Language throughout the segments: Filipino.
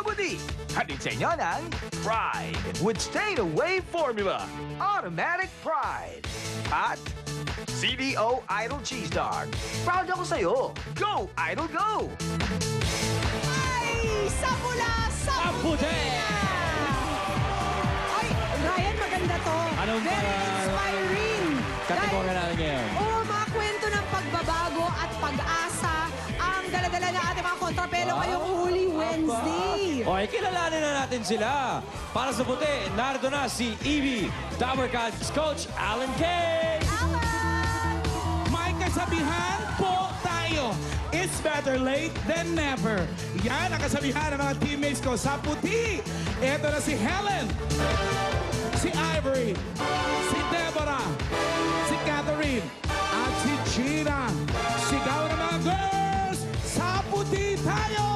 Mabuti! Hatid sa inyo ng Pride with Stay Away Formula. Automatic Pride. At CDO Idol Cheese Dog. Proud ako sa'yo. Go, Idol, go! Ay, sa pula, sa Puti! Ay, Ryan, maganda to. Anong Very inspiring. kategorya natin ngayon? Oo, mga kwento ng pagbabago at pag-asa ang daladala ng ating mga kontrapelo ngayong Holy Wednesday. Okay, kilalanin na natin sila. Para sa puti, narito na si Evie Dabarkad's coach, Alan Kay. May kasabihan po tayo. It's better late than never. Yan ang kasabihan ng mga teammates ko sa puti. Ito na si Helen, si Ivory, si Deborah, si Catherine, at si Gina. Sigaw ng mga girls, sa puti tayo!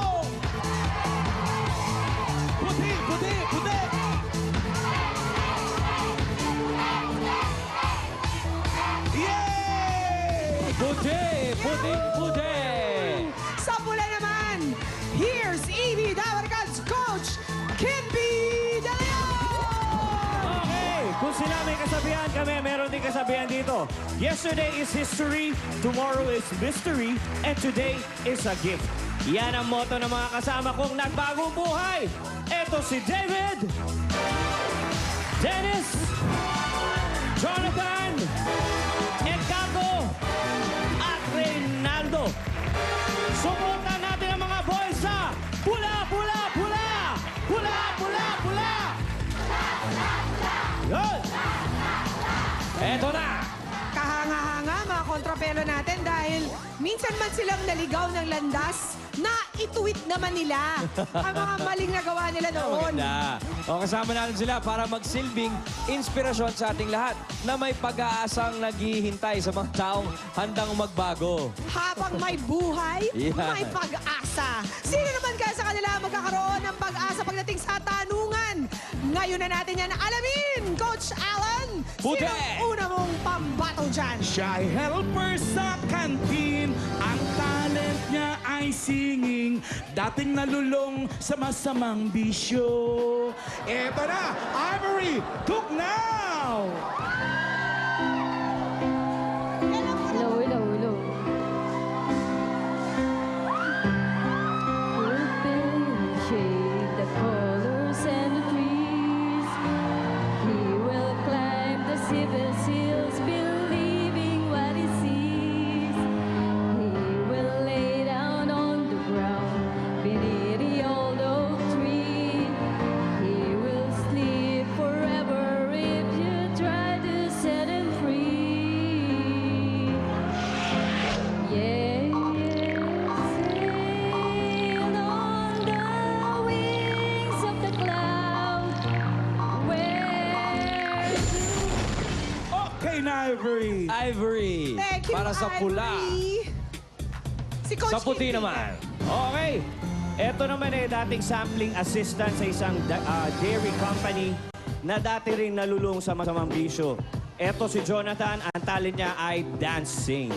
Puti, puti, puti! Yay! Puti, puti, puti. Sa pula naman, here's Evie Dabarkad's coach, Kimby De Leon! Okay, kung sila may kasabihan, kami meron din kasabihan dito. Yesterday is history, tomorrow is mystery, and today is a gift. Yan ang motto ng mga kasama kong nagbagong buhay. Ito si David, Dennis, Jonathan, Encanto, at Reynaldo. Subukan natin ang mga boys sa pula, pula, pula! Pula, pula, pula! Yun! Eto na. Kahanga-hanga mga kontrapelo natin dahil minsan man silang naligaw ng landas na ituwid naman nila ang mga maling nagawa nila noon. Maganda. O, kasama natin sila para magsilbing inspirasyon sa ating lahat na may pag-aasang naghihintay sa mga taong handang magbago. Habang may buhay, Yan. may pag-asa. Sino naman kaya sa kanila magkakaroon ng pag-asa pagdating sa tanungan? Ngayon na natin yan alamin, Coach Alan. Puti! Sino ang una mong pambato dyan? Siya ay helper sa kantin. Ang talent niya ay singing. Dating nalulong sa masamang bisyo. Eto na, Ivory, Cook now! Hello, hello, hello. Will shade the colors and the trees. He will climb the silver hills, believing what he sees. He will lay down on the ground beneath the old oak tree. He will sleep forever if you try to set him free. Yeah, sail on the wings of the cloud. Where Okay na, Ivory. Ivory. Thank you, Para sa pula. Ivory. Si Coach Sa puti Kimby. naman. Okay. Ito naman dating sampling assistant sa isang dairy company na dati rin nalulung sa masamang bisyo. Ito si Jonathan, ang talent niya ay dancing.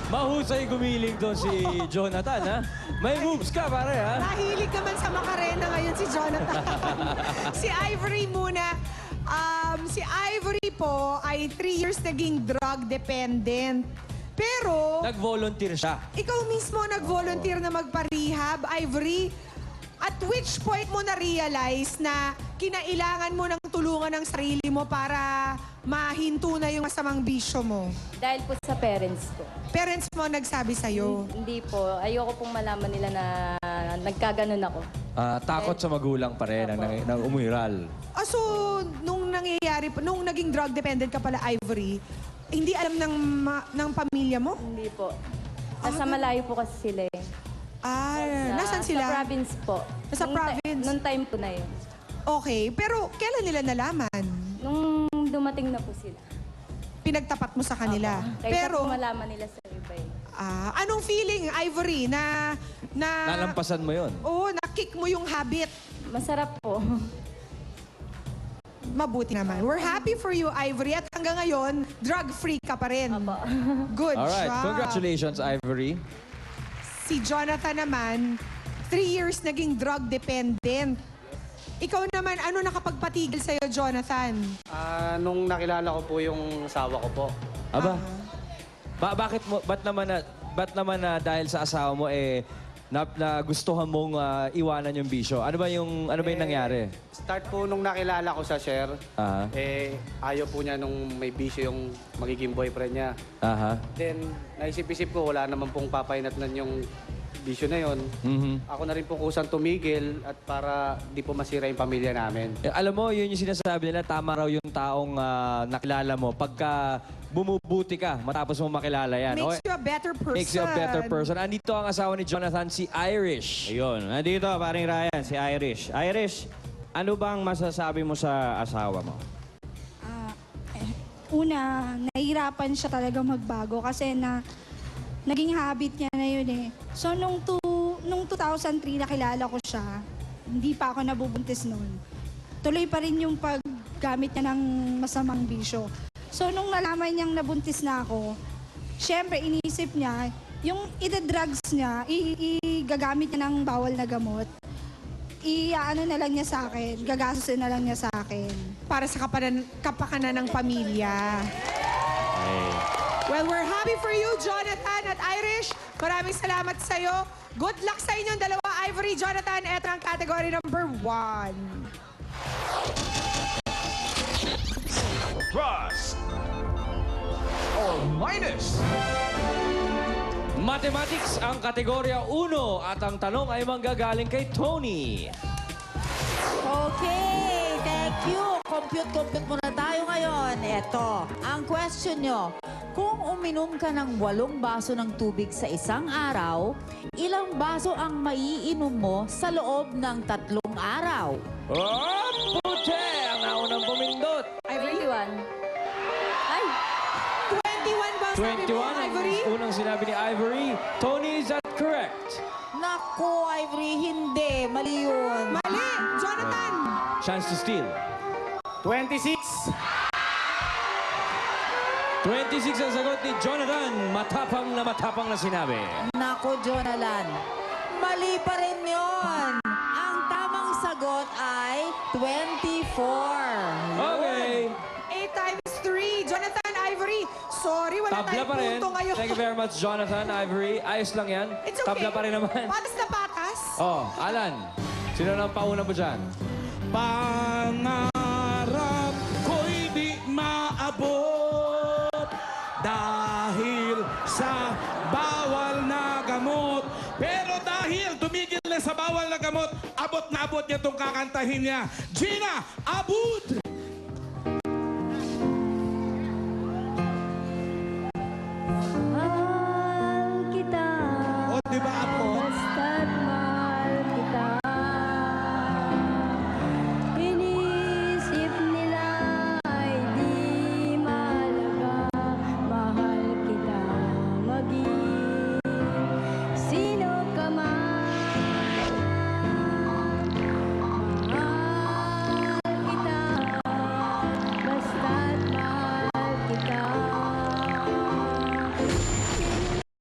Mahusay gumiling doon si Jonathan, ha? May moves ka, pare, ha? Nahilig naman sa Macarena ngayon si Jonathan. Si Ivory muna. Si Ivory po ay 3 years naging drug dependent. Pero, Nag-volunteer siya. ikaw mismo nag-volunteer na magpa-rehab, Ivory. At which point mo na-realize na kinailangan mo ng tulungan ng sarili mo para mahinto na yung masamang bisyo mo? dahil po sa parents ko. Parents mo nagsabi sa'yo. Hindi po. Ayoko pong malaman nila na nagkaganon ako. Takot sa magulang pa rin ng umiral. So, nung nangyayari, nung naging drug dependent ka pala, Ivory, hindi alam ng pamilya mo? Hindi po. Nasa malayo po kasi sila eh. Nasaan sila? Sa province po. Nasa Nung province. parents? Nung time po na yun. Okay, pero kailan nila nalaman? Nung dumating na po sila. Pinagtapat mo sa kanila. Kaysa Pero, po malaman nila sa iba eh. anong feeling, Ivory, na Nalampasan mo yun. Oo, na-kick mo yung habit? Masarap po. Mabuti naman. We're happy for you, Ivory. At hanggang ngayon, drug-free ka pa rin. Opo. Good Alright, job. congratulations, Ivory. Si Jonathan naman, 3 years naging drug dependent. Ikaw naman, ano nakapagpatigil sa'yo, Jonathan? Nung nakilala ko po yung asawa ko po. Aba, ba't naman na dahil sa asawa mo nagustuhan mong iwanan yung bisyo? Ano ba yung nangyari? Start po nung nakilala ko sa Sher, Aha. ayaw po niya nung may bisyo yung magiging boyfriend niya. Aha. Then, naisip-isip ko, wala naman pong papainatnan yung bisyo na yon. Mhm. Ako na rin po kusang tumigil at para di po masira yung pamilya namin. Alam mo, yun yung sinasabi nila, tama raw yung taong nakilala mo. Pagka bumubuti ka, matapos mo makilala yan. Makes you a better person. Makes you a better person. Andito ang asawa ni Jonathan, si Irish. Ayun, nandito, paring Ryan, si Irish. Irish, ano bang masasabi mo sa asawa mo? Una, nahihirapan siya talaga magbago kasi naging habit niya na yun eh. So, nung 2003 nakilala ko siya, hindi pa ako nabubuntis noon. Tuloy pa rin yung paggamit niya ng masamang bisyo. So, nung nalaman niyang nabuntis na ako, syempre, inisip niya, yung ida-drugs niya, igagamit niya ng bawal na gamot. Ano na lang niya sa akin, gagastusin na lang niya sa akin. Para sa kapakanan ng pamilya. Well, we're happy for you, Jonathan at Irish. Maraming salamat sa'yo. Good luck sa inyong dalawa, Ivory, Jonathan. Ito ang category number 1. Plus or minus. Mathematics ang kategorya 1 at ang tanong ay manggagaling kay Tony. Okay, thank you. Compute muna tayo ngayon. Ito, ang question nyo. Kung uminom ka ng 8 baso ng tubig sa isang araw, ilang baso ang maiinom mo sa loob ng 3 araw? Oh, puti! Ang naunang pumindot. 21. Ay! 21 ba sabi 21 mo, ang Ivory? unang sinabi ni Ivory. Tony, is that correct? Naku, Ivory, hindi. Mali yun. Mali! Jonathan! Chance to steal. 26. 26 ang sagot ni Jonathan. Matapang na sinabi. Naku, Jonalan. Mali pa rin yun. Ang tamang sagot ay 24. Okay. 8 times 3. Jonathan, Ivory. Sorry, wala Tabla tayong pa rin. punto ngayon. Thank you very much, Jonathan, Ivory. Ayos lang yan. It's okay. Tabla pa rin naman. Patas na patas. Oh, Alan. Sino nang pauna mo dyan? Pangarap ko'y di maabot dahil sa bawal na gamot. Pero dahil tumigil na sa bawal na gamot, abot na abot niya itong kakantahin niya. Gina Abud!